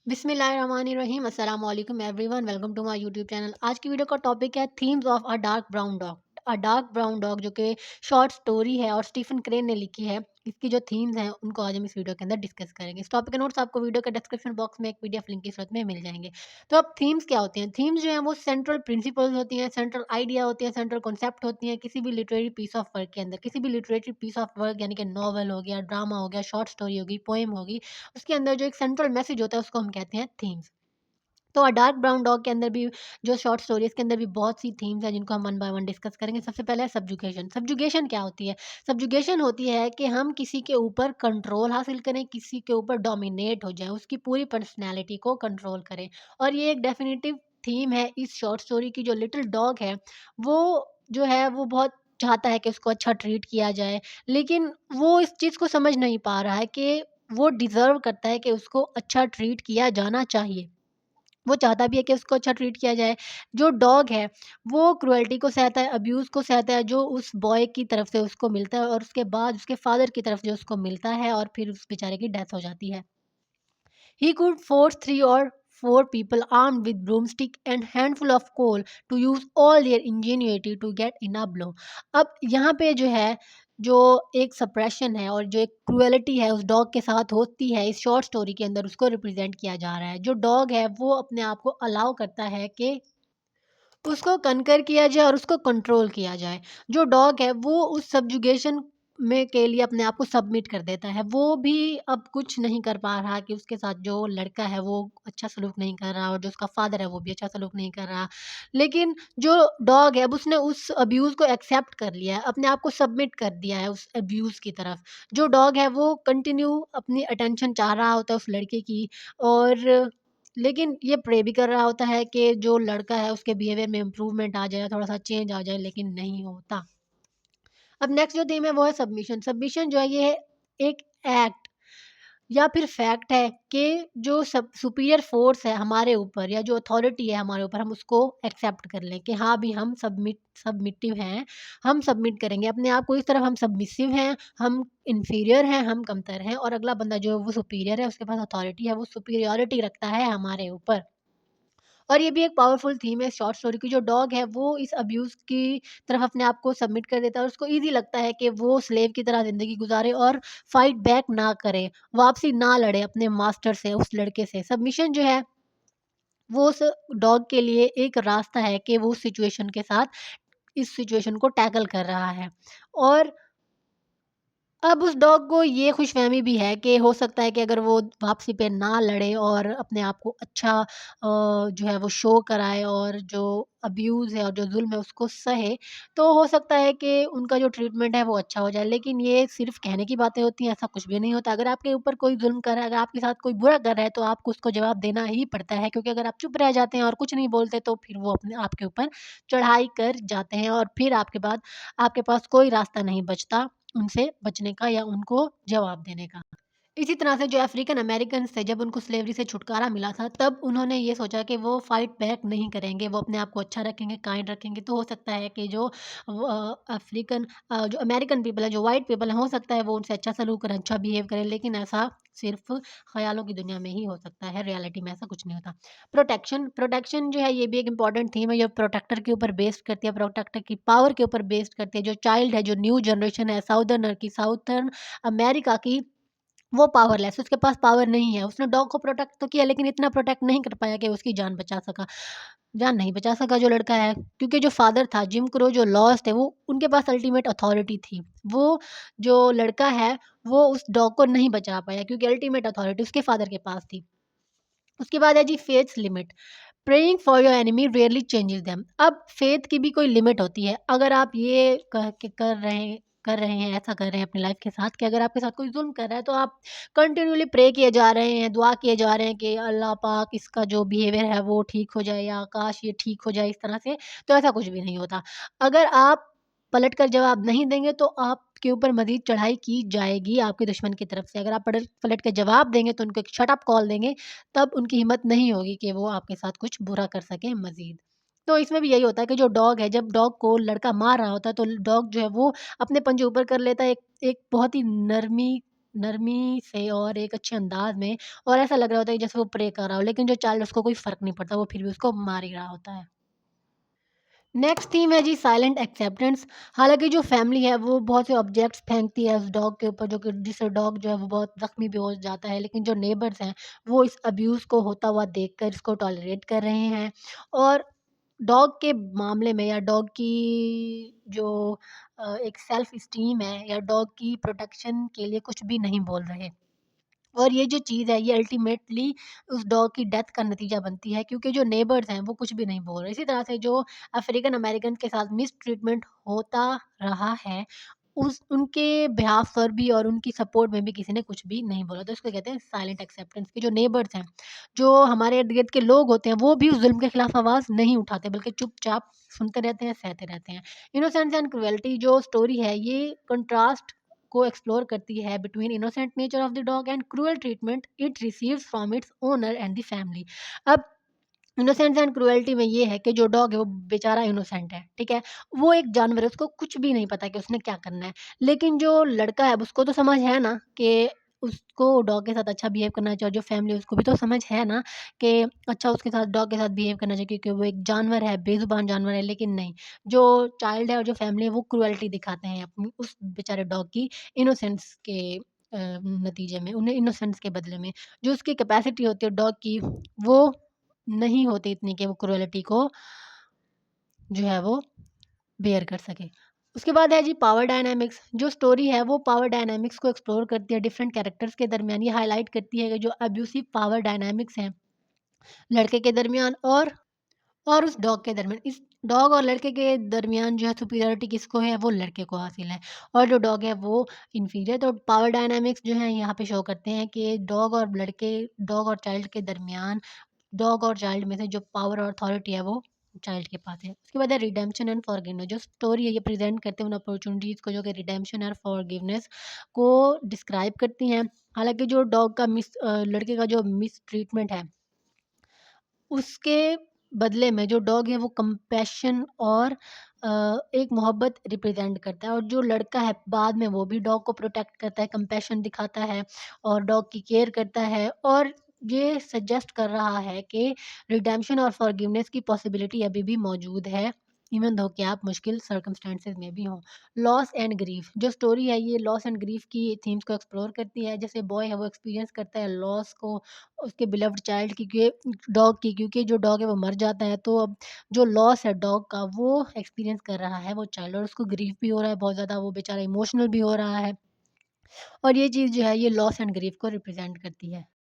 बिस्मिल्लाहिर्रहमानिर्रहीम अस्सलाम वालेकुम everyone, welcome to my YouTube channel. आज की वीडियो का टॉपिक है themes of a dark brown dog. A dark brown dog जो कि शॉर्ट स्टोरी है और स्टीफन क्रेन ने लिखी है। इसकी जो थीम्स हैं उनको आज हम इस वीडियो के अंदर डिस्कस करेंगे। इस टॉपिक के नोट्स आपको वीडियो के डिस्क्रिप्शन बॉक्स में एक पीडीएफ लिंक की सूरत में मिल जाएंगे। तो अब थीम्स क्या होती हैं? थीम्स जो हैं वो सेंट्रल प्रिंसिपल्स होती हैं, सेंट्रल आइडिया होती है, सेंट्रल कॉन्सेप्ट होती हैं किसी भी लिटरेरी पीस ऑफ वर्क के अंदर। किसी भी लिटरेरी पीस ऑफ वर्क यानी कि नॉवल हो गया, ड्रामा हो गया, शॉर्ट स्टोरी होगी, पोएम होगी, उसके अंदर जो एक सेंट्रल मैसेज होता है उसको हम कहते हैं थीम्स। तो डार्क ब्राउन डॉग के अंदर भी जो शॉर्ट स्टोरी है इसके अंदर भी बहुत सी थीम्स हैं जिनको हम वन बाय वन डिस्कस करेंगे। सबसे पहले है सब्जुगेशन। सब्जुगेशन क्या होती है? सब्जुगेशन होती है कि हम किसी के ऊपर कंट्रोल हासिल करें, किसी के ऊपर डोमिनेट हो जाएं, उसकी पूरी पर्सनैलिटी को कंट्रोल करें। और ये एक डेफिनेटिव थीम है इस शॉर्ट स्टोरी की। जो लिटिल डॉग है वो जो है वो बहुत चाहता है कि उसको अच्छा ट्रीट किया जाए, लेकिन वो इस चीज़ को समझ नहीं पा रहा है कि वो डिज़र्व करता है कि उसको अच्छा ट्रीट किया जाना चाहिए। वो चाहता भी है कि उसको अच्छा ट्रीट किया जाए। जो डॉग है, वो क्रुएल्टी को सहता है, अब्यूज़ को सहता है, जो उस बॉय की तरफ से उसको मिलता है और उसके बाद उसके फादर की तरफ जो उसको मिलता है और फिर उस बेचारे की डेथ हो जाती है। He could force 3 or 4 people armed with broomstick and handful of coal to use all their ingenuity to get in a blow। अब यहाँ पे जो है, जो एक सप्रेशन है और जो एक क्रुएलिटी है उस डॉग के साथ होती है इस शॉर्ट स्टोरी के अंदर, उसको रिप्रेजेंट किया जा रहा है। जो डॉग है वो अपने आप को अलाउ करता है कि उसको कनकर किया जाए और उसको कंट्रोल किया जाए। जो डॉग है वो उस सब्जुगेशन में के लिए अपने आप को सबमिट कर देता है। वो भी अब कुछ नहीं कर पा रहा कि उसके साथ जो लड़का है वो अच्छा सलूक नहीं कर रहा और जो उसका फ़ादर है वो भी अच्छा सलूक नहीं कर रहा। लेकिन जो डॉग है अब उसने उस अब्यूज़ को एक्सेप्ट कर लिया है, अपने आप को सबमिट कर दिया है उस अब्यूज़ की तरफ। जो डॉग है वो कंटिन्यू अपनी अटेंशन चाह रहा होता है उस लड़के की, और लेकिन ये प्रे भी कर रहा होता है कि जो लड़का है उसके बिहेवियर में इम्प्रूवमेंट आ जाए, थोड़ा-सा चेंज आ जाए, लेकिन नहीं होता। अब नेक्स्ट जो थीम है वो है सबमिशन। सबमिशन जो है ये एक एक्ट या फिर फैक्ट है कि जो सब सुपीरियर फोर्स है हमारे ऊपर या जो अथॉरिटी है हमारे ऊपर, हम उसको एक्सेप्ट कर लें कि हाँ भी हम सबमिटिव हैं, हम सबमिट करेंगे अपने आप को। इस तरफ हम सबमिसिव हैं, हम इन्फीरियर हैं, हम कमतर हैं, और अगला बंदा जो है वो सुपीरियर है, उसके पास अथॉरिटी है, वो सुपीरियॉरिटी रखता है हमारे ऊपर। और ये भी एक पावरफुल थीम है शॉर्ट स्टोरी की। जो डॉग है वो इस अब्यूज़ की तरफ अपने आप को सबमिट कर देता है और उसको ईज़ी लगता है कि वो स्लेव की तरह ज़िंदगी गुज़ारे और फाइट बैक ना करे, वापसी ना लड़े अपने मास्टर से, उस लड़के से। सबमिशन जो है वो उस डॉग के लिए एक रास्ता है कि वो उस सिचुएशन के साथ इस सिचुएशन को टैकल कर रहा है। और अब उस डॉग को ये खुशफ़हमी भी है कि हो सकता है कि अगर वो वापसी पे ना लड़े और अपने आप को अच्छा जो है वो शो कराए और जो अब्यूज़ है और जो ज़ुल्म है उसको सहे, तो हो सकता है कि उनका जो ट्रीटमेंट है वो अच्छा हो जाए। लेकिन ये सिर्फ़ कहने की बातें होती हैं, ऐसा कुछ भी नहीं होता। अगर आपके ऊपर कोई ज़ुल्म कर रहा है, अगर आपके साथ कोई बुरा कर रहा है, तो आपको उसको जवाब देना ही पड़ता है, क्योंकि अगर आप चुप रह जाते हैं और कुछ नहीं बोलते तो फिर वो अपने आपके ऊपर चढ़ाई कर जाते हैं और फिर आपके पास कोई रास्ता नहीं बचता उनसे बचने का या उनको जवाब देने का। इसी तरह से जो अफ्रीकन अमेरिकन्स थे, जब उनको स्लेवरी से छुटकारा मिला था, तब उन्होंने ये सोचा कि वो फाइट बैक नहीं करेंगे, वो अपने आप को अच्छा रखेंगे, काइंड रखेंगे। तो हो सकता है कि जो जो अमेरिकन पीपल है, जो व्हाइट पीपल है, हो सकता है वो उनसे अच्छा सलूक करें, अच्छा बिहेव करें, लेकिन ऐसा सिर्फ़ ख़यालों की दुनिया में ही हो सकता है, रियलिटी में ऐसा कुछ नहीं होता। प्रोटेक्शन जो है ये भी एक इम्पॉर्टेंट थीम है, जो प्रोटेक्टर के ऊपर बेस्ड करती है, प्रोटेक्टर की पावर के ऊपर बेस्ड करती है। जो चाइल्ड है, जो न्यू जनरेशन है, साउथर्न अमेरिका की, वो पावरलेस, उसके पास पावर नहीं है। उसने डॉग को प्रोटेक्ट तो किया, लेकिन इतना प्रोटेक्ट नहीं कर पाया कि उसकी जान बचा सका। जान नहीं बचा सका जो लड़का है, क्योंकि जो फादर था, जिम क्रो जो लॉज़ थे, वो उनके पास अल्टीमेट अथॉरिटी थी। वो जो लड़का है, वो उस डॉग को नहीं बचा पाया क्योंकि अल्टीमेट अथॉरिटी उसके फादर के पास थी। उसके बाद है जी faith's limit. Praying for your enemy rarely changes them. अब फेथ की भी कोई लिमिट होती है। अगर आप ये कह के कर रहे हैं, ऐसा कर रहे हैं अपनी लाइफ के साथ कि अगर आपके साथ कोई ज़ुल्म कर रहा है, तो आप कंटिन्यूअली प्रे किए जा रहे हैं, दुआ किए जा रहे हैं कि अल्लाह पाक इसका जो बिहेवियर है वो ठीक हो जाए, या काश ये ठीक हो जाए इस तरह से, तो ऐसा कुछ भी नहीं होता। अगर आप पलट कर जवाब नहीं देंगे तो आपके ऊपर मज़ीद चढ़ाई की जाएगी आपके दुश्मन की तरफ से। अगर आप पलट पलट के जवाब देंगे तो उनको एक शट अप कॉल देंगे, तब उनकी हिम्मत नहीं होगी कि वो आपके साथ कुछ बुरा कर सकें मज़ीद। तो इसमें भी यही होता है कि जो डॉग है, जब डॉग को लड़का मार रहा होता है, तो डॉग जो है वो अपने पंजे ऊपर कर लेता है, एक एक बहुत ही नरमी नरमी से और एक अच्छे अंदाज़ में, और ऐसा लग रहा होता है कि जैसे वो प्रे कर रहा हो, लेकिन जो चाइल्ड उसको कोई फ़र्क नहीं पड़ता, वो फिर भी उसको मार ही रहा होता है। नेक्स्ट थीम है जी साइलेंट एक्सेप्टेंस। हालाँकि जो फैमिली है वो बहुत से ऑब्जेक्ट्स फेंकती है उस डॉग के ऊपर, जो कि जिससे डॉग जो है वो बहुत ज़ख्मी भी हो जाता है। लेकिन जो नेबर्स हैं वो इस अब्यूज़ को होता हुआ देखकर इसको टॉलरेट कर रहे हैं, और डॉग के मामले में, या डॉग की जो एक सेल्फ एस्टीम है, या डॉग की प्रोटेक्शन के लिए कुछ भी नहीं बोल रहे। और ये जो चीज़ है ये अल्टीमेटली उस डॉग की डेथ का नतीजा बनती है, क्योंकि जो नेबर्स हैं वो कुछ भी नहीं बोल रहे। इसी तरह से जो अफ्रीकन अमेरिकन के साथ मिसट्रीटमेंट होता रहा है, उस उनके बिहाफ़ पर भी और उनकी सपोर्ट में भी किसी ने कुछ भी नहीं बोला। तो इसको कहते हैं साइलेंट एक्सेप्टेंस, के जो नेबर्स हैं, जो हमारे इर्द-गिर्द के लोग होते हैं, वो भी उस ज़ुल्म के खिलाफ आवाज़ नहीं उठाते, बल्कि चुपचाप सुनते रहते हैं, सहते रहते हैं। इनोसेंस एंड क्रुएल्टी जो स्टोरी है ये कंट्रास्ट को एक्सप्लोर करती है between innocent nature of the dog and cruel treatment it receives from its owner and the family. अब इनोसेंस एंड क्रुएल्टी में ये है कि जो डॉग है वो बेचारा इनोसेंट है, ठीक है? वो एक जानवर है, उसको कुछ भी नहीं पता कि उसने क्या करना है। लेकिन जो लड़का है, अब उसको तो समझ है ना कि उसको डॉग के साथ अच्छा बिहेव करना चाहिए, और जो फैमिली है उसको भी तो समझ है ना कि अच्छा उसके साथ, डॉग के साथ बिहेव करना चाहिए, क्योंकि वो एक जानवर है, बेज़ुबान जानवर है। लेकिन नहीं, जो चाइल्ड है और जो फैमिली है वो क्रुएल्टी दिखाते हैं अपनी उस बेचारे डॉग की इनोसेंस के नतीजे में, उन्हें इनोसेंस के बदले में। जो उसकी कैपेसिटी होती है डॉग की, वो नहीं होती इतनी कि वो क्रूरलिटी को जो है वो बेयर कर सके। उसके बाद है जी पावर डायनामिक्स। जो स्टोरी है वो पावर डायनामिक्स को एक्सप्लोर करती है डिफरेंट कैरेक्टर्स के दरमियान। ये हाइलाइट करती है कि जो अब्यूसिव पावर डायनामिक्स हैं लड़के के दरमियान और उस डॉग के दरमियान। इस डॉग और लड़के के दरमियान जो है सुपीरियॉरिटी किसको है, वो लड़के को हासिल है, और जो डॉग है वो इन्फीरियर। तो पावर डायनामिक्स जो है यहाँ पे शो करते हैं कि डॉग और चाइल्ड के दरमियान, डॉग और चाइल्ड में से जो पावर और अथॉरिटी है वो चाइल्ड के पास है। उसके बाद है रिडेम्पशन एंड फॉरगिवनेस। जो स्टोरी है ये प्रेज़ेंट करते हैं उन अपॉर्च्युनिटीज़ को जो कि रिडेम्पशन और फॉरगिवनेस को डिस्क्राइब करती हैं। हालाँकि जो लड़के का जो मिसट्रीटमेंट है, उसके बदले में जो डॉग है वो कंपैशन और एक मोहब्बत रिप्रेज़ेंट करता है, और जो लड़का है बाद में वो भी डॉग को प्रोटेक्ट करता है, कंपैशन दिखाता है और डॉग की केयर करता है, और ये सजेस्ट कर रहा है कि रिडेम्पशन और फॉरगिवनेस की पॉसिबिलिटी अभी भी मौजूद है, इवन दो कि आप मुश्किल सर्कमस्टेंसेस में भी हों। Loss and grief. जो स्टोरी है ये लॉस एंड ग्रीफ की थीम्स को एक्सप्लोर करती है। जैसे बॉय है वो एक्सपीरियंस करता है लॉस को उसके बिलव्ड चाइल्ड की, क्योंकि जो डॉग है वो मर जाता है, तो अब जो लॉस है डॉग का वो एक्सपीरियंस कर रहा है वो चाइल्ड, और उसको ग्रीफ भी हो रहा है बहुत ज़्यादा, वो बेचारा इमोशनल भी हो रहा है, और ये चीज़ जो है ये लॉस एंड ग्रीफ को रिप्रेजेंट करती है।